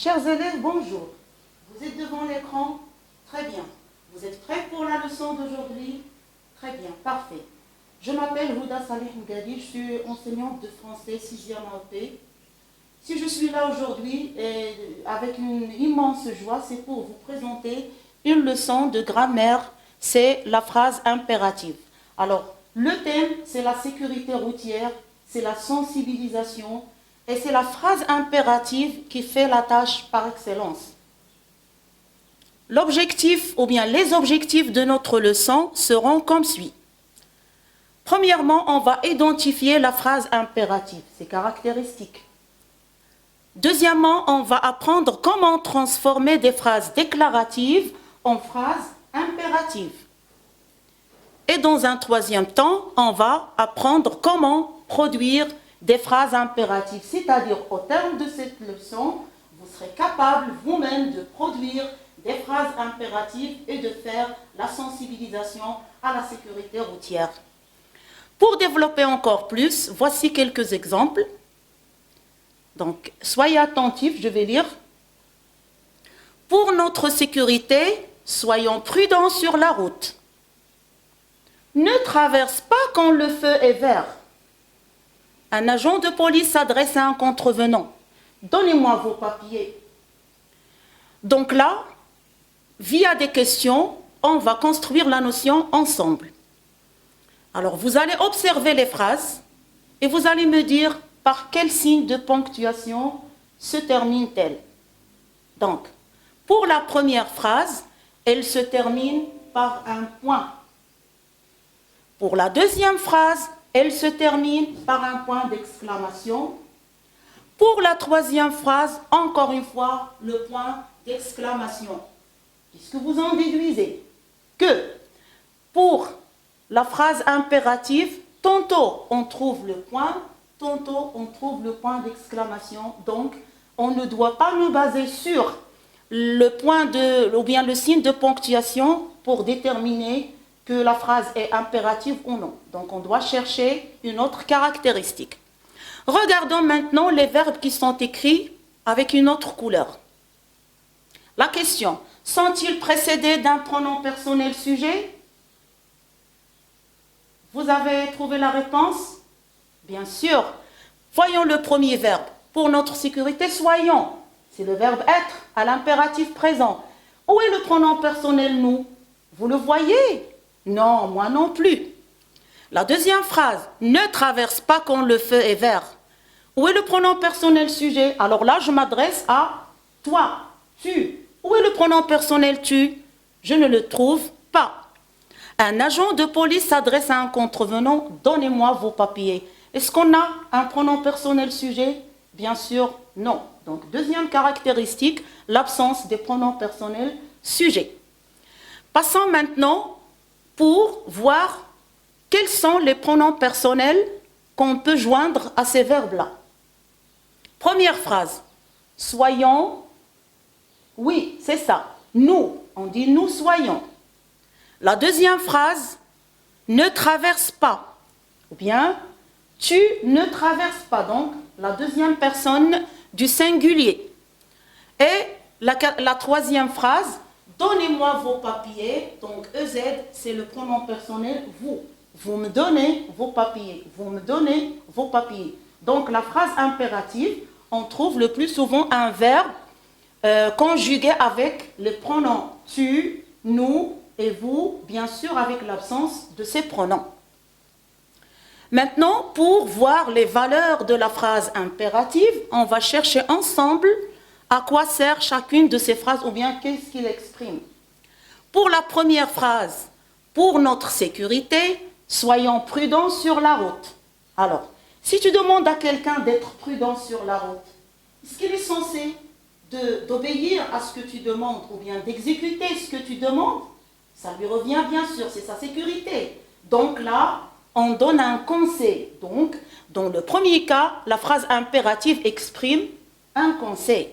Chers élèves, bonjour. Vous êtes devant l'écran? Très bien. Vous êtes prêts pour la leçon d'aujourd'hui? Très bien, parfait. Je m'appelle Houda Salih Mgadi, je suis enseignante de français 6e AEP. Si je suis là aujourd'hui, avec une immense joie, c'est pour vous présenter une leçon de grammaire, c'est la phrase impérative. Alors, le thème, c'est la sécurité routière, c'est la sensibilisation, et c'est la phrase impérative qui fait la tâche par excellence. L'objectif, ou bien les objectifs de notre leçon seront comme suit. Premièrement, on va identifier la phrase impérative, ses caractéristiques. Deuxièmement, on va apprendre comment transformer des phrases déclaratives en phrases impératives. Et dans un troisième temps, on va apprendre comment produire des phrases impératives, c'est-à-dire au terme de cette leçon, vous serez capable vous-même de produire des phrases impératives et de faire la sensibilisation à la sécurité routière. Pour développer encore plus, voici quelques exemples. Donc, soyez attentifs, je vais lire. Pour notre sécurité, soyons prudents sur la route. Ne traverse pas quand le feu est vert. Un agent de police s'adresse à un contrevenant. Donnez-moi vos papiers. Donc là, via des questions, on va construire la notion ensemble. Alors, vous allez observer les phrases et vous allez me dire par quel signe de ponctuation se termine-t-elle. Donc, pour la première phrase, elle se termine par un point. Pour la deuxième phrase, elle se termine par un point d'exclamation. Pour la troisième phrase, encore une fois, le point d'exclamation. Qu'est-ce que vous en déduisez? Que pour la phrase impérative, tantôt on trouve le point, tantôt on trouve le point d'exclamation. Donc, on ne doit pas nous baser sur le point ou bien le signe de ponctuation pour déterminer que la phrase est impérative ou non. Donc, on doit chercher une autre caractéristique. Regardons maintenant les verbes qui sont écrits avec une autre couleur. La question, sont-ils précédés d'un pronom personnel sujet? Vous avez trouvé la réponse? Bien sûr. Voyons le premier verbe. Pour notre sécurité, soyons. C'est le verbe être à l'impératif présent. Où est le pronom personnel nous? Vous le voyez? Non, moi non plus. La deuxième phrase, ne traverse pas quand le feu est vert. Où est le pronom personnel sujet? Alors là, je m'adresse à toi, tu. Où est le pronom personnel tu? Je ne le trouve pas. Un agent de police s'adresse à un contrevenant, donnez-moi vos papiers. Est-ce qu'on a un pronom personnel sujet? Bien sûr, non. Donc, deuxième caractéristique, l'absence des pronoms personnels sujets. Passons maintenant pour voir quels sont les pronoms personnels qu'on peut joindre à ces verbes-là. Première phrase, soyons, oui, c'est ça, nous, on dit nous soyons. La deuxième phrase, ne traverse pas, ou bien tu ne traverses pas, donc la deuxième personne du singulier. Et la troisième phrase, donnez-moi vos papiers, donc EZ, c'est le pronom personnel vous. Vous me donnez vos papiers, vous me donnez vos papiers. Donc la phrase impérative, on trouve le plus souvent un verbe conjugué avec le pronom tu, nous et vous, bien sûr avec l'absence de ces pronoms. Maintenant, pour voir les valeurs de la phrase impérative, on va chercher ensemble à quoi sert chacune de ces phrases ou bien qu'est-ce qu'il exprime. Pour la première phrase, pour notre sécurité, soyons prudents sur la route. Alors, si tu demandes à quelqu'un d'être prudent sur la route, est-ce qu'il est censé d'obéir à ce que tu demandes ou bien d'exécuter ce que tu demandes? Ça lui revient bien sûr, c'est sa sécurité. Donc là, on donne un conseil. Donc, dans le premier cas, la phrase impérative exprime un conseil.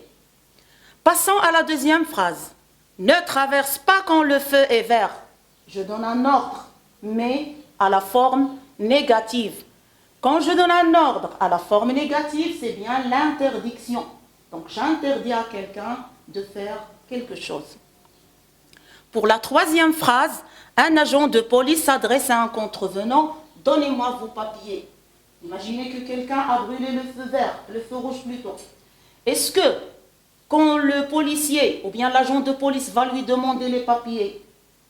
Passons à la deuxième phrase. Ne traverse pas quand le feu est vert. Je donne un ordre, mais à la forme négative. Quand je donne un ordre à la forme négative, c'est bien l'interdiction. Donc j'interdis à quelqu'un de faire quelque chose. Pour la troisième phrase, un agent de police s'adresse à un contrevenant, donnez-moi vos papiers. Imaginez que quelqu'un a brûlé le feu vert, le feu rouge plutôt. Est-ce que quand le policier ou bien l'agent de police va lui demander les papiers,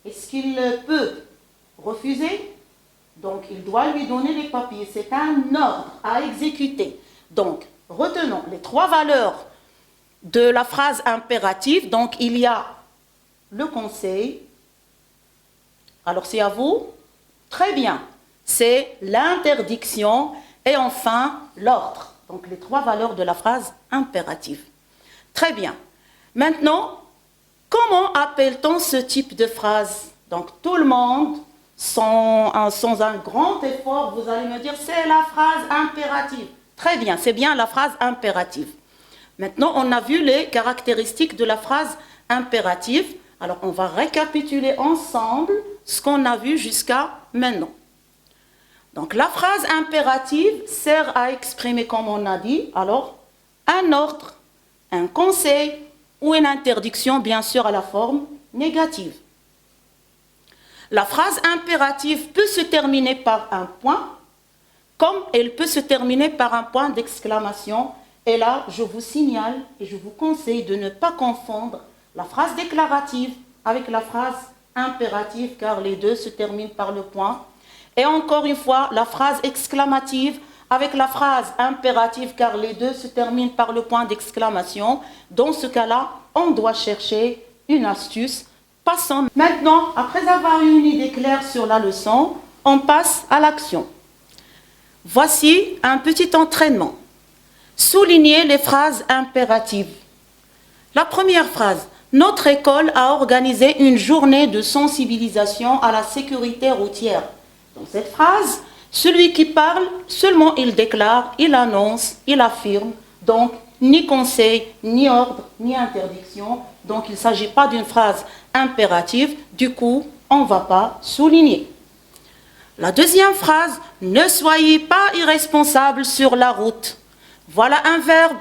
est-ce qu'il peut refuser? Donc il doit lui donner les papiers. C'est un ordre à exécuter. Donc retenons les trois valeurs de la phrase impérative. Donc il y a le conseil. Alors c'est à vous. Très bien. C'est l'interdiction et enfin l'ordre. Donc les trois valeurs de la phrase impérative. Très bien. Maintenant, comment appelle-t-on ce type de phrase? Donc tout le monde, sans un grand effort, vous allez me dire c'est la phrase impérative. Très bien, c'est bien la phrase impérative. Maintenant, on a vu les caractéristiques de la phrase impérative. Alors on va récapituler ensemble ce qu'on a vu jusqu'à maintenant. Donc la phrase impérative sert à exprimer, comme on a dit, alors un ordre, un conseil ou une interdiction, bien sûr à la forme négative. La phrase impérative peut se terminer par un point, comme elle peut se terminer par un point d'exclamation. Et là, je vous signale et je vous conseille de ne pas confondre la phrase déclarative avec la phrase impérative, car les deux se terminent par le point. Et encore une fois, la phrase exclamative avec la phrase impérative, car les deux se terminent par le point d'exclamation. Dans ce cas-là, on doit chercher une astuce. Passons maintenant, après avoir eu une idée claire sur la leçon, on passe à l'action. Voici un petit entraînement. Soulignez les phrases impératives. La première phrase. Notre école a organisé une journée de sensibilisation à la sécurité routière. Dans cette phrase, celui qui parle, seulement il déclare, il annonce, il affirme. Donc, ni conseil, ni ordre, ni interdiction. Donc, il ne s'agit pas d'une phrase impérative. Du coup, on ne va pas souligner. La deuxième phrase, ne soyez pas irresponsables sur la route. Voilà un verbe,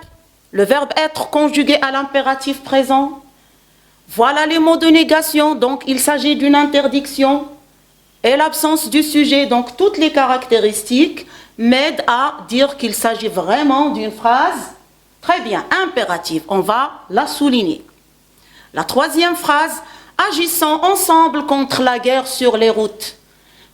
le verbe être conjugué à l'impératif présent. Voilà les mots de négation, donc il s'agit d'une interdiction. Et l'absence du sujet, donc toutes les caractéristiques m'aident à dire qu'il s'agit vraiment d'une phrase très bien impérative. On va la souligner. La troisième phrase, agissons ensemble contre la guerre sur les routes.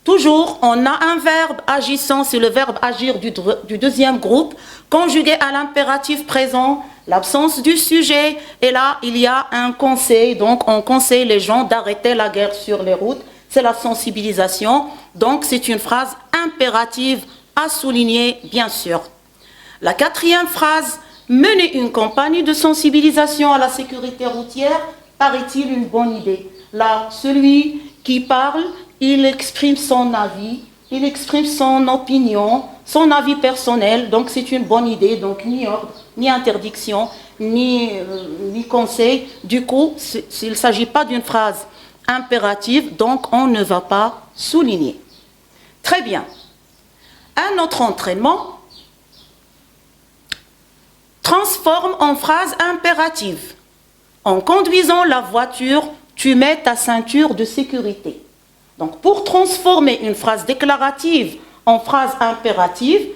Toujours, on a un verbe, agissant, c'est le verbe agir du deuxième groupe, conjugué à l'impératif présent, l'absence du sujet, et là, il y a un conseil, donc on conseille les gens d'arrêter la guerre sur les routes, c'est la sensibilisation, donc c'est une phrase impérative à souligner, bien sûr. La quatrième phrase, mener une campagne de sensibilisation à la sécurité routière, paraît-il une bonne idée. Là, celui qui parle, il exprime son avis, il exprime son opinion, son avis personnel, donc c'est une bonne idée, donc ni ordre, ni interdiction, ni conseil. Du coup, il ne s'agit pas d'une phrase impérative, donc on ne va pas souligner. Très bien. Un autre entraînement, transforme en phrase impérative. En conduisant la voiture, tu mets ta ceinture de sécurité. Donc, pour transformer une phrase déclarative en phrase impérative,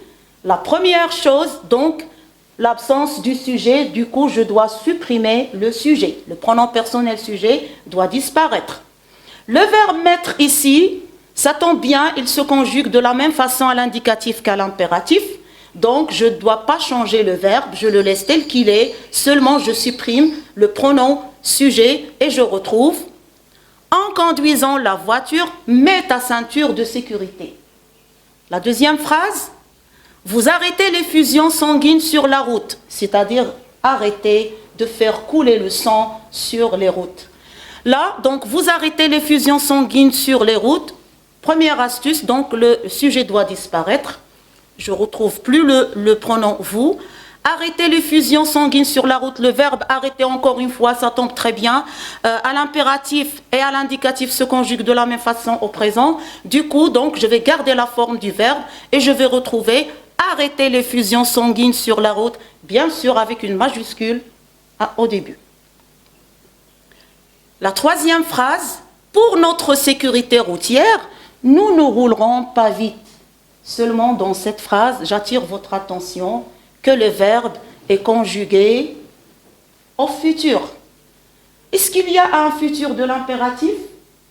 la première chose, donc, l'absence du sujet, du coup, je dois supprimer le sujet. Le pronom personnel sujet doit disparaître. Le verbe mettre ici, ça tombe bien, il se conjugue de la même façon à l'indicatif qu'à l'impératif. Donc, je ne dois pas changer le verbe, je le laisse tel qu'il est, seulement je supprime le pronom sujet et je retrouve en conduisant la voiture, mets ta ceinture de sécurité. La deuxième phrase, vous arrêtez les fusions sanguines sur la route, c'est-à-dire arrêtez de faire couler le sang sur les routes. Là, donc, vous arrêtez les fusions sanguines sur les routes. Première astuce, donc, le sujet doit disparaître. Je ne retrouve plus le pronom vous. Arrêter les fusions sanguines sur la route. Le verbe arrêter, encore une fois, ça tombe très bien. À l'impératif et à l'indicatif se conjuguent de la même façon au présent. Du coup, donc, je vais garder la forme du verbe et je vais retrouver arrêter les fusions sanguines sur la route, bien sûr avec une majuscule au début. La troisième phrase, pour notre sécurité routière, nous ne roulerons pas vite. Seulement dans cette phrase, j'attire votre attention que le verbe est conjugué au futur. Est-ce qu'il y a un futur de l'impératif?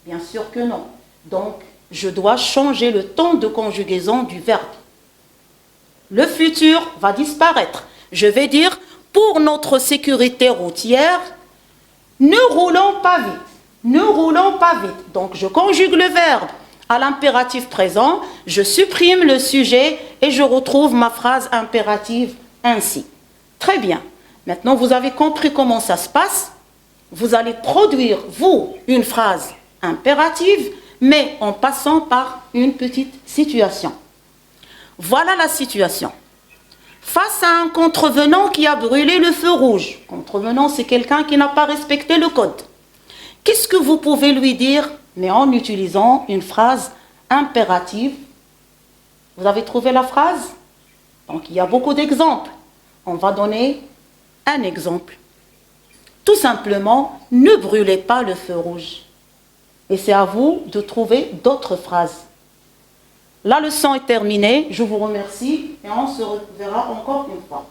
Bien sûr que non. Donc, je dois changer le temps de conjugaison du verbe. Le futur va disparaître. Je vais dire, pour notre sécurité routière, ne roulons pas vite. Ne roulons pas vite. Donc, je conjugue le verbe à l'impératif présent, je supprime le sujet et je retrouve ma phrase impérative ainsi. Très bien. Maintenant, vous avez compris comment ça se passe. Vous allez produire, vous, une phrase impérative, mais en passant par une petite situation. Voilà la situation. Face à un contrevenant qui a brûlé le feu rouge. Contrevenant, c'est quelqu'un qui n'a pas respecté le code. Qu'est-ce que vous pouvez lui dire, mais en utilisant une phrase impérative? Vous avez trouvé la phrase? Donc, il y a beaucoup d'exemples. On va donner un exemple. Tout simplement, ne brûlez pas le feu rouge. Et c'est à vous de trouver d'autres phrases. La leçon est terminée. Je vous remercie et on se reverra encore une fois.